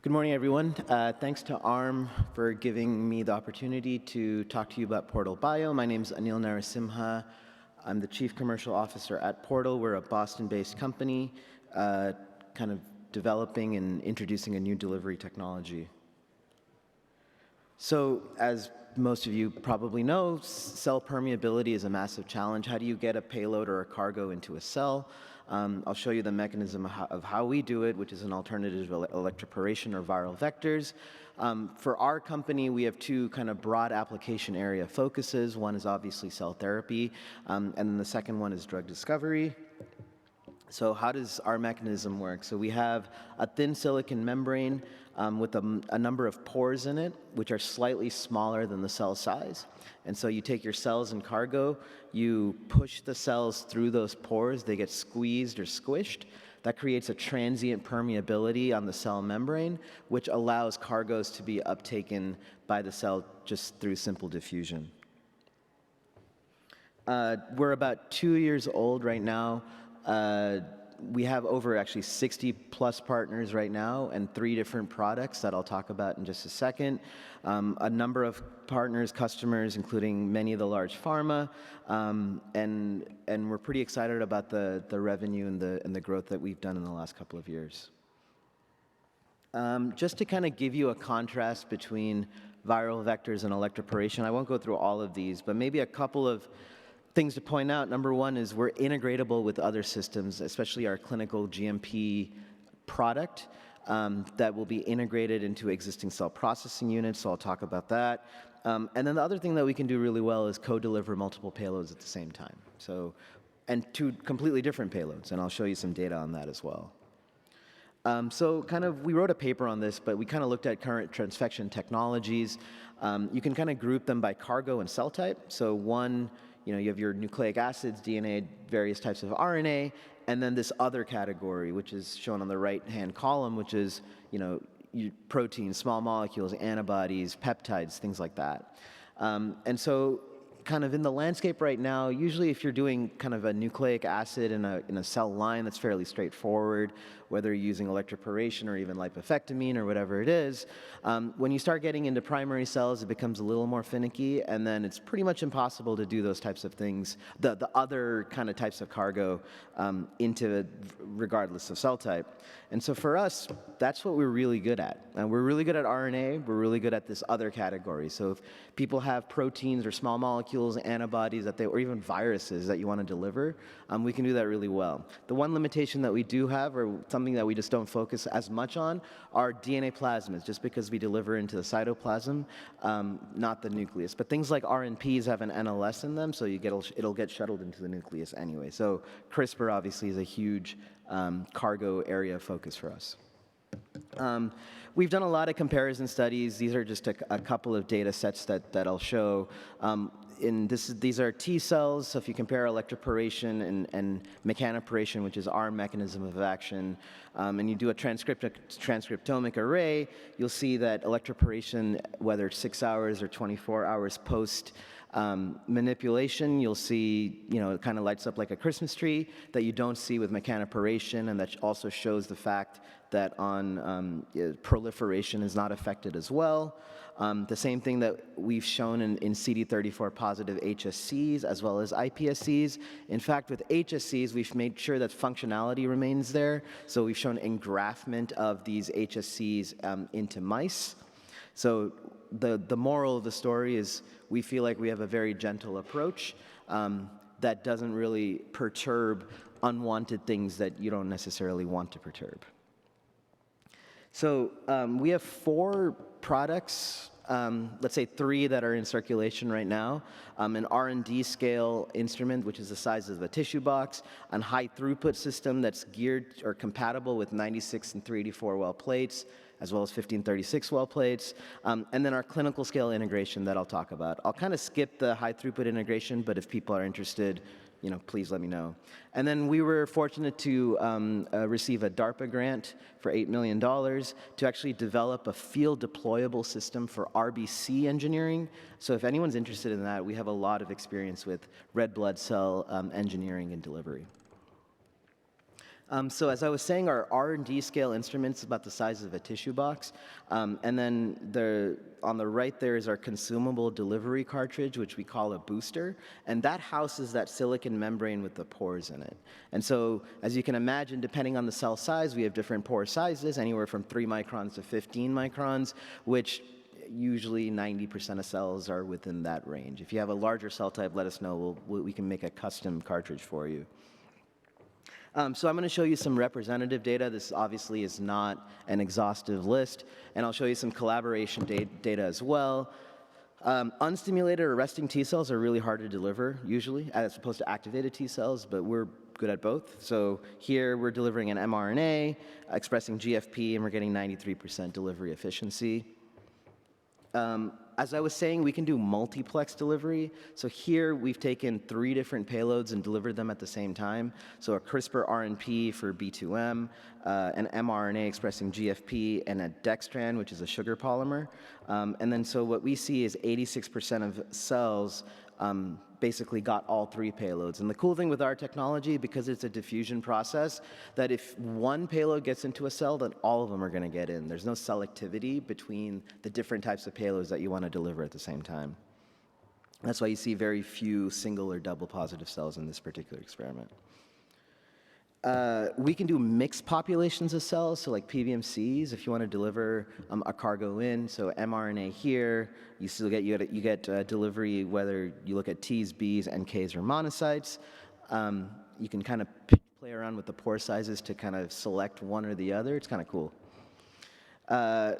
Good morning, everyone. Thanks to ARM for giving me the opportunity to talk to you about Portal Bio. My name is Anil Narasimha. I'm the Chief Commercial Officer at Portal. We're a Boston-based company kind of developing and introducing a new delivery technology. So as most of you probably know, cell permeability is a massive challenge. How do you get a payload or a cargo into a cell? I'll show you the mechanism of how we do it, which is an alternative to electroporation or viral vectors. For our company, we have two kind of broad application area focuses. One is obviously cell therapy, and then the second one is drug discovery. So how does our mechanism work? So we have a thin silicon membrane with a number of pores in it, which are slightly smaller than the cell size. And so you take your cells and cargo, you push the cells through those pores, they get squeezed or squished. That creates a transient permeability on the cell membrane, which allows cargoes to be uptaken by the cell just through simple diffusion. We're about 2 years old right now. We have over actually 60 plus partners right now and 3 different products that I'll talk about in just a second. A number of partners, customers, including many of the large pharma, and we're pretty excited about the revenue and the growth that we've done in the last couple of years. Just to kind of give you a contrast between viral vectors and electroporation, I won't go through all of these, but maybe a couple of things to point out. Number one is we're integratable with other systems, especially our clinical GMP product that will be integrated into existing cell processing units, so I'll talk about that. And then the other thing that we can do really well is co-deliver multiple payloads at the same time. So, and 2 completely different payloads, and I'll show you some data on that as well. So we wrote a paper on this, but we kind of looked at current transfection technologies. You can kind of group them by cargo and cell type. So one, you have your nucleic acids, DNA, various types of RNA, and then this other category, which is shown on the right-hand column, which is, proteins, small molecules, antibodies, peptides, things like that. And so kind of in the landscape right now, usually if you're doing kind of a nucleic acid in a cell line, that's fairly straightforward, whether you're using electroporation or even lipofectamine or whatever it is. When you start getting into primary cells, it becomes a little more finicky, and then it's pretty much impossible to do those types of things, the other kind of types of cargo regardless of cell type. And so for us, that's what we're really good at. And we're really good at RNA, we're really good at this other category. So if people have proteins or small molecules, antibodies or even viruses that you want to deliver, we can do that really well. The one limitation that we do have, or something that we just don't focus as much on, are DNA plasmids, just because we deliver into the cytoplasm, not the nucleus. But things like RNPs have an NLS in them, so it'll get shuttled into the nucleus anyway. So CRISPR obviously is a huge cargo area of focus for us. We've done a lot of comparison studies. These are just a couple of data sets that I'll show. These are T cells, so if you compare electroporation and mechanoporation, which is our mechanism of action, and you do a transcriptomic array, you'll see that electroporation, whether it's 6 hours or 24 hours post manipulation, you'll see, it kind of lights up like a Christmas tree that you don't see with mechanoporation, and that also shows the fact that on proliferation is not affected as well. The same thing that we've shown in CD34 positive HSCs as well as iPSCs. In fact, with HSCs, we've made sure that functionality remains there. So we've shown engraftment of these HSCs into mice. So the moral of the story is we feel like we have a very gentle approach that doesn't really perturb unwanted things that you don't necessarily want to perturb. So we have 4 products, let's say 3 that are in circulation right now, an R&D scale instrument, which is the size of a tissue box, a high throughput system that's geared or compatible with 96 and 384 well plates, as well as 1536 well plates, and then our clinical scale integration that I'll talk about. I'll kind of skip the high throughput integration, but if people are interested, please let me know. And then we were fortunate to receive a DARPA grant for $8 million to actually develop a field deployable system for RBC engineering. So if anyone's interested in that, we have a lot of experience with red blood cell engineering and delivery. So as I was saying, our R&D scale instrument is about the size of a tissue box. And then on the right there is our consumable delivery cartridge, which we call a booster. And that houses that silicon membrane with the pores in it. And so as you can imagine, depending on the cell size, we have different pore sizes, anywhere from 3 microns to 15 microns, which usually 90% of cells are within that range. If you have a larger cell type, let us know. We can make a custom cartridge for you. So I'm going to show you some representative data. This obviously is not an exhaustive list, and I'll show you some collaboration data as well. Unstimulated or resting T cells are really hard to deliver, usually, as opposed to activated T cells, but we're good at both. So here we're delivering an mRNA, expressing GFP, and we're getting 93% delivery efficiency. As I was saying, we can do multiplex delivery. So here we've taken 3 different payloads and delivered them at the same time. So a CRISPR RNP for B2M, an mRNA expressing GFP, and a dextran, which is a sugar polymer. And then so what we see is 86% of cells basically got all 3 payloads. And the cool thing with our technology, because it's a diffusion process, that if one payload gets into a cell, then all of them are going to get in. There's no selectivity between the different types of payloads that you want to deliver at the same time. That's why you see very few single or double positive cells in this particular experiment. We can do mixed populations of cells, so like PBMCs, if you want to deliver a cargo in. So mRNA here, you still get delivery whether you look at T's, B's, NKs, or monocytes. You can kind of play around with the pore sizes to kind of select one or the other. It's kind of cool.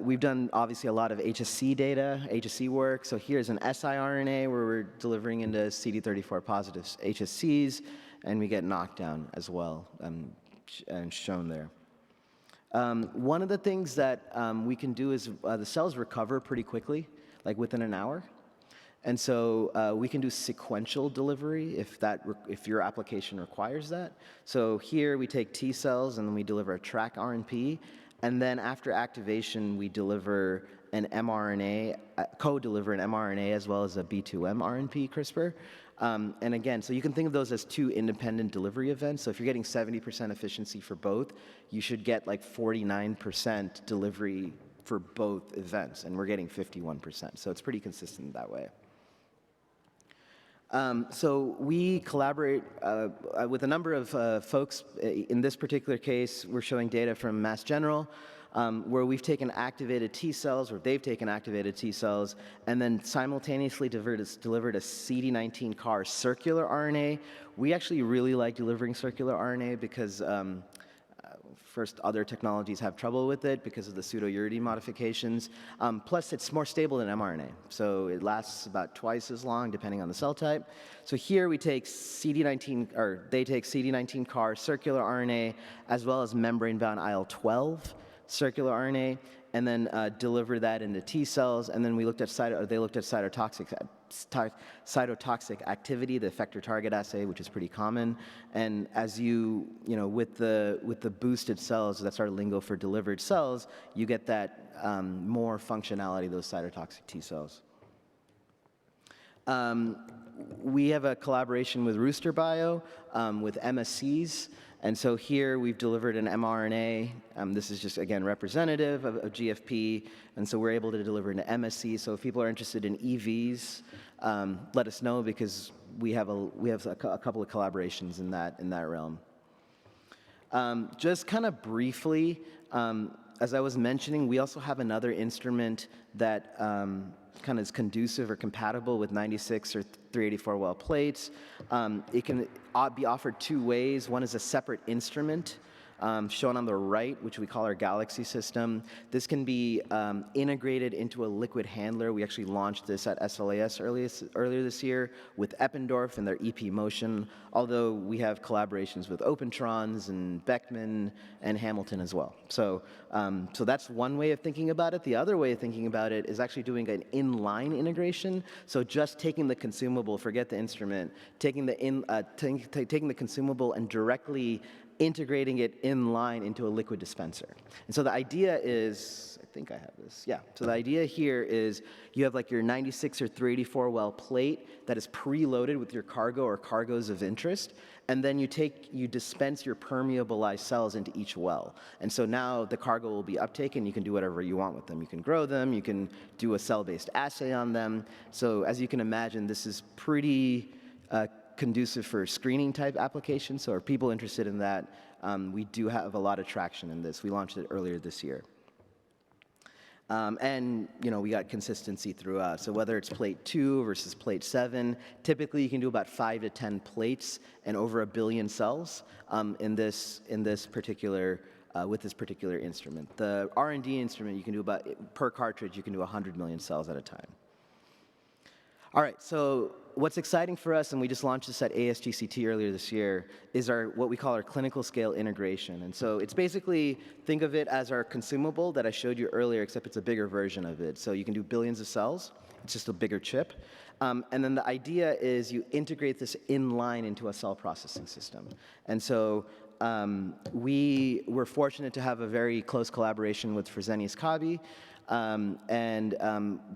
We've done obviously a lot of HSC data, HSC work. So here's an siRNA where we're delivering into CD34 positive HSCs, and we get knockdown as well, and shown there. One of the things that we can do is the cells recover pretty quickly, like within an hour. And so we can do sequential delivery if your application requires that. So here we take T cells and then we deliver a TRAC RNP. And then after activation, we deliver an mRNA, co-deliver an mRNA as well as a B2M RNP CRISPR. And again, so you can think of those as 2 independent delivery events. So if you're getting 70% efficiency for both, you should get like 49% delivery for both events, and we're getting 51%. So it's pretty consistent that way. So we collaborate with a number of folks. In this particular case, we're showing data from Mass General, where we've taken activated T cells, or they've taken activated T cells, and then simultaneously delivered a CD19 CAR circular RNA. We actually really like delivering circular RNA because first, other technologies have trouble with it because of the pseudouridine modifications. Plus, it's more stable than mRNA, so it lasts about twice as long, depending on the cell type. So here we take CD19, or they take CD19 CAR circular RNA, as well as membrane-bound IL-12 circular RNA, and then deliver that into T cells. And then we looked at they looked at cytotoxic activity, the effector target assay, which is pretty common. And as with the boosted cells, that's our lingo for delivered cells, you get that more functionality of those cytotoxic T cells. We have a collaboration with Rooster Bio with MSCs. And so here we've delivered an mRNA. This is just, again, representative of GFP. And so we're able to deliver an MSC. So if people are interested in EVs, let us know, because we have a couple of collaborations in that realm. Just kind of briefly, as I was mentioning, we also have another instrument that kind of is conducive or compatible with 96 or 384 well plates. It can be offered 2 ways. One is a separate instrument, shown on the right, which we call our Galaxy system. This can be integrated into a liquid handler. We actually launched this at SLAS earlier this year with Eppendorf and their EP Motion, although we have collaborations with Opentrons and Beckman and Hamilton as well. So that's one way of thinking about it. The other way of thinking about it is actually doing an inline integration. So just taking the consumable, forget the instrument, taking the consumable and directly integrating it in line into a liquid dispenser. And so the idea is, I think I have this. Yeah, so the idea here is you have like your 96 or 384 well plate that is preloaded with your cargo or cargoes of interest, and then you dispense your permeabilized cells into each well. And so now the cargo will be uptaken, you can do whatever you want with them. You can grow them, you can do a cell-based assay on them. So as you can imagine, this is pretty conducive for screening type applications. So are people interested in that? We do have a lot of traction in this. We launched it earlier this year. And we got consistency throughout. So whether it's plate 2 versus plate 7, typically you can do about 5 to 10 plates and over 1 billion cells in this particular with this particular instrument. The R&D instrument, you can do about, per cartridge, you can do 100 million cells at a time. All right, so what's exciting for us, and we just launched this at ASGCT earlier this year, is what we call our clinical scale integration. And so it's basically, think of it as our consumable that I showed you earlier, except it's a bigger version of it. So you can do billions of cells, it's just a bigger chip. And then the idea is you integrate this in line into a cell processing system. And so we were fortunate to have a very close collaboration with Fresenius Kabi.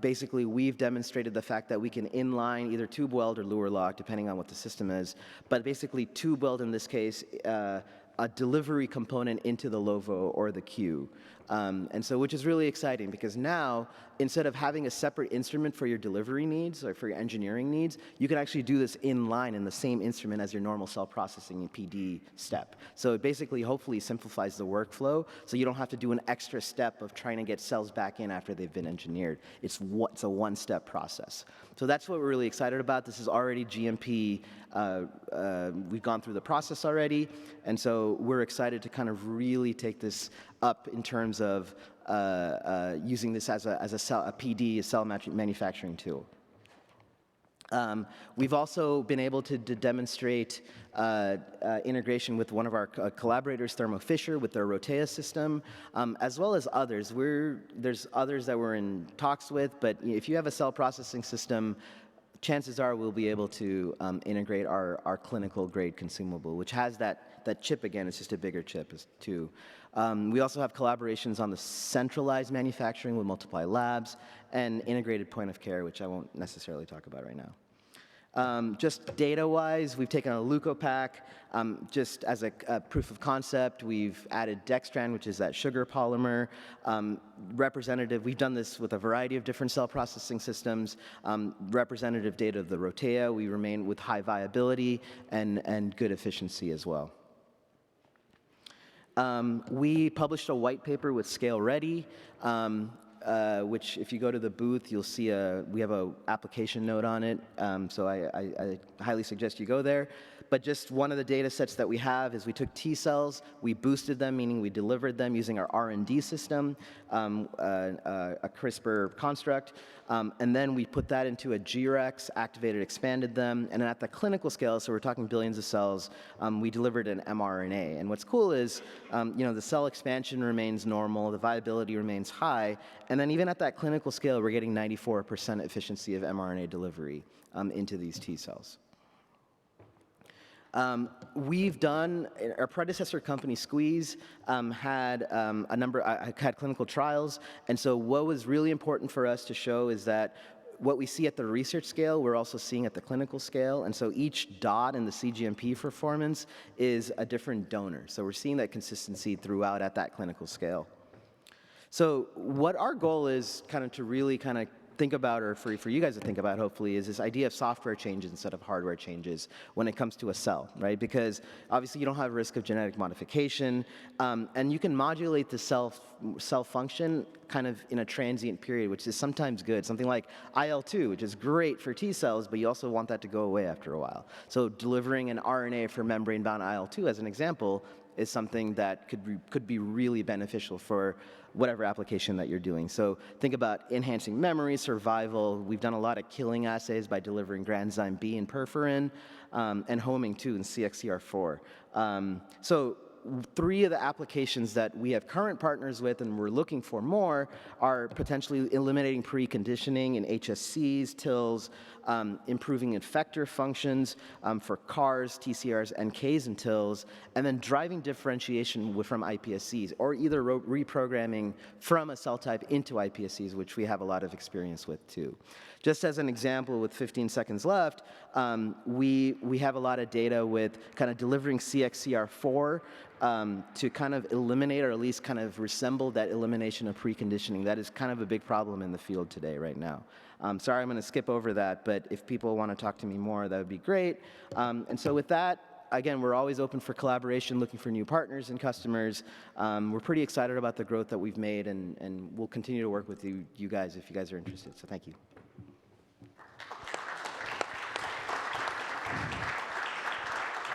Basically, we've demonstrated the fact that we can inline either tube weld or Luer lock, depending on what the system is, but basically tube weld in this case, a delivery component into the LOVO or the Q. And so, which is really exciting because now, instead of having a separate instrument for your delivery needs or for your engineering needs, you can actually do this in line in the same instrument as your normal cell processing and PD step. So it basically, hopefully, simplifies the workflow so you don't have to do an extra step of trying to get cells back in after they've been engineered. It's a one-step process. So that's what we're really excited about. This is already GMP. We've gone through the process already, and so we're excited to kind of really take this up in terms of using this as a PD, a cell manufacturing tool. We've also been able to demonstrate integration with one of our collaborators, Thermo Fisher, with their Rotea system, as well as others. There's others that we're in talks with, but if you have a cell processing system, chances are we'll be able to integrate our clinical grade consumable, which has that chip again. It's just a bigger chip too. We also have collaborations on the centralized manufacturing with Multiply Labs and integrated point of care, which I won't necessarily talk about right now. Just data-wise, we've taken a leukopak just as a proof of concept. We've added dextran, which is that sugar polymer. Representative, we've done this with a variety of different cell processing systems. Representative data of the Rotea, we remain with high viability and good efficiency as well. We published a white paper with Scale Ready, which if you go to the booth, you'll see we have an application note on it, so I highly suggest you go there. But just one of the data sets that we have is we took T cells, we boosted them, meaning we delivered them using our R&D system, a CRISPR construct, and then we put that into a G-Rex, activated, expanded them, and then at the clinical scale, so we're talking billions of cells, we delivered an mRNA. And what's cool is, the cell expansion remains normal, the viability remains high, and then even at that clinical scale, we're getting 94% efficiency of mRNA delivery into these T cells. We've done, our predecessor company, Squeeze, had had clinical trials, and so what was really important for us to show is that what we see at the research scale, we're also seeing at the clinical scale, and so each dot in the cGMP performance is a different donor. So we're seeing that consistency throughout at that clinical scale. So what our goal is to really think about, or for you guys to think about, hopefully, is this idea of software changes instead of hardware changes when it comes to a cell, right? Because obviously you don't have risk of genetic modification, and you can modulate the cell function in a transient period, which is sometimes good. Something like IL-2, which is great for T cells, but you also want that to go away after a while. So delivering an RNA for membrane-bound IL-2, as an example, is something that could be really beneficial for whatever application that you're doing. So think about enhancing memory, survival. We've done a lot of killing assays by delivering granzyme B and perforin, and homing too in CXCR4. So 3 of the applications that we have current partners with and we're looking for more are potentially eliminating preconditioning in HSCs, TILs, improving effector functions for CARs, TCRs, NKs, and TILs, and then driving differentiation from iPSCs, or either reprogramming from a cell type into iPSCs, which we have a lot of experience with too. Just as an example, with 15 seconds left, we have a lot of data with kind of delivering CXCR4 to kind of eliminate, or at least kind of resemble that elimination of preconditioning. That is kind of a big problem in the field today right now. Sorry, I'm going to skip over that, but if people want to talk to me more, that would be great. And so with that, again, we're always open for collaboration, looking for new partners and customers. We're pretty excited about the growth that we've made, and we'll continue to work with you guys if you guys are interested. So thank you.